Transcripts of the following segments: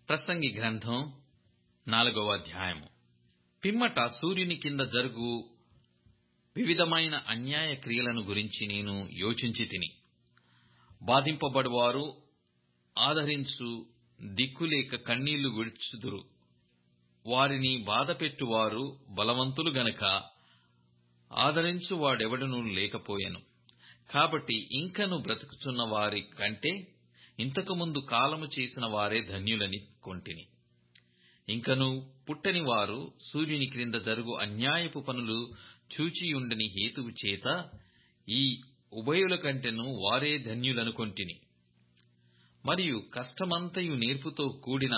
ప్రసంగి గ్రంథం 4వ అధ్యాయము. పిమ్మట సూర్యుని కింద జరుగు వివిధమైన అన్యాయ క్రియలను గురించి నేను యోచించి తిని, బాధింపబడువారు ఆదరించు దిక్కులేక కన్నీళ్లు విడుచుదురు. వారిని బాధపెట్టువారు బలవంతులు గనక ఆదరించువాడెవడునూ లేకపోయెను. కాబట్టి ఇంకను బ్రతుకుచున్న వారి కంటే ఇంతకుముందు కాలము చేసిన వారే ధన్యులని కొంటిని. ఇంకను పుట్టని వారు సూర్యుని క్రింద జరుగు అన్యాయపు పనులు చూచియుండని హేతువు చేత ఈ ఉభయుల కంటెను వారే ధన్యులనుకొంటిని. మరియు కష్టమంతయు నేర్పుతో కూడిన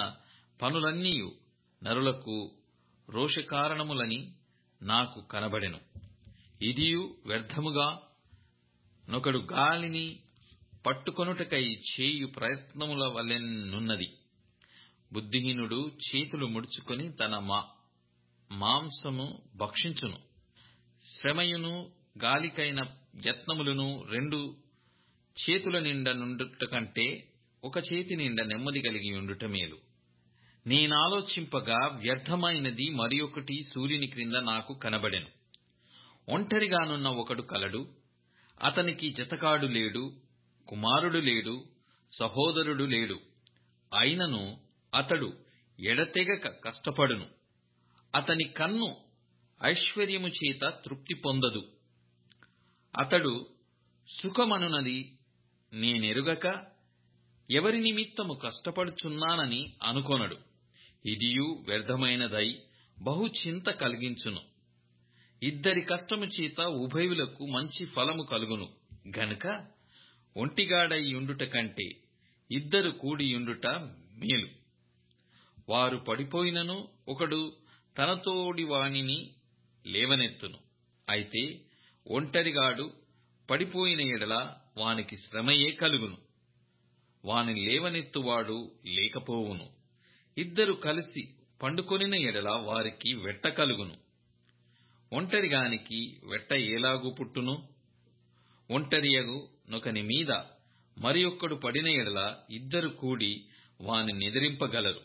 పనులన్నీయు నరులకు రోషకారణములని నాకు కనబడెను. ఇదియు వ్యర్థముగా నొకడు గాలిని పట్టుకొనుటకై చేయు ప్రయత్నముల వలెనున్నది. బుద్ధిహీనుడు చేతులు ముడుచుకొని తన మాంసము భక్షించును. శ్రమయును గాలికైన యత్నములను రెండు చేతుల నిండా నుండుట కంటే ఒక చేతి నిండా నెమ్మది కలిగి ఉండుట మేలు. నేనాలోచింపగా వ్యర్థమైనది మరి ఒకటి సూర్యుని క్రింద నాకు కనబడెను. ఒంటరిగానున్న ఒకడు కలడు. అతనికి జతకాడు లేడు, కుమారుడు లేడు, సహోదరుడు లేడు. అయినను అతడు ఎడతెగక కష్టపడును. అతని కన్ను ఐశ్వర్యము చేత తృప్తి పొందదు. అతడు సుఖమనున్నది నేనెరుగక ఎవరి నిమిత్తము కష్టపడుచున్నానని అనుకొనడు. ఇదియు వ్యర్థమైనదై బహు చింత కలిగించును. ఇద్దరి కష్టము చేత ఉభయులకు మంచి ఫలము కలుగును గనుక ఒంటిగాడై యుండుట కంటే ఇద్దరు కూడియుండుట మేలు. వారు పడిపోయినను ఒకడు తనతోడి వానిని లేవనెత్తును. అయితే ఒంటరిగాడు పడిపోయిన ఎడల వానికి శ్రమయే కలుగును. వాని లేవనెత్తువాడు లేకపోవును. ఇద్దరు కలిసి పండుకొనిన ఎడల వారికి వెట్ట కలుగును. ఒంటరిగానికి వెట్ట ఏలాగు పుట్టును? ఒంటరియగు నొకని మీద మరి ఒక్కడు పడిన ఎడల ఇద్దరు కూడి వాని నిద్రింపగలరు.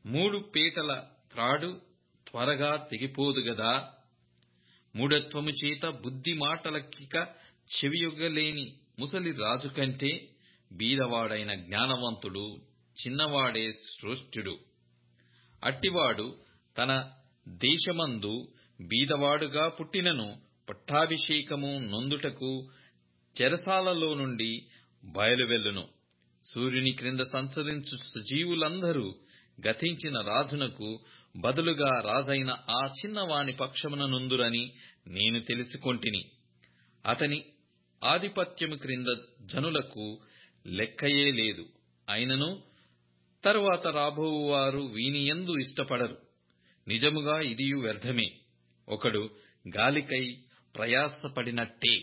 3 పీటల త్రాడు త్వరగా తెగిపోదు గదా. మూఢత్వము చేత బుద్ధి మాటలకిక చెవియొగ్గలేని ముసలి రాజు కంటే బీదవాడైన జ్ఞానవంతుడు చిన్నవాడే శ్రేష్ఠుడు. అట్టివాడు తన దేశమందు బీదవాడుగా పుట్టినను పట్టాభిషేకము నొందుటకు చెరసాలలో నుండి బయలువెళ్ళును. సూర్యుని క్రింద సంచరించు సజీవులందరూ గతించిన రాజునకు బదులుగా రాజైన ఆ చిన్నవాని పక్షమున నుందురని నేను తెలుసుకొంటిని. అతని ఆధిపత్యము క్రింద జనులకు లెక్కయే లేదు. అయినను తరువాత రాబోవువారు వీనియందు ఇష్టపడరు. నిజముగా ఇదియు వ్యర్థమే. ఒకడు గాలికై ప్రయాసపడినట్టే.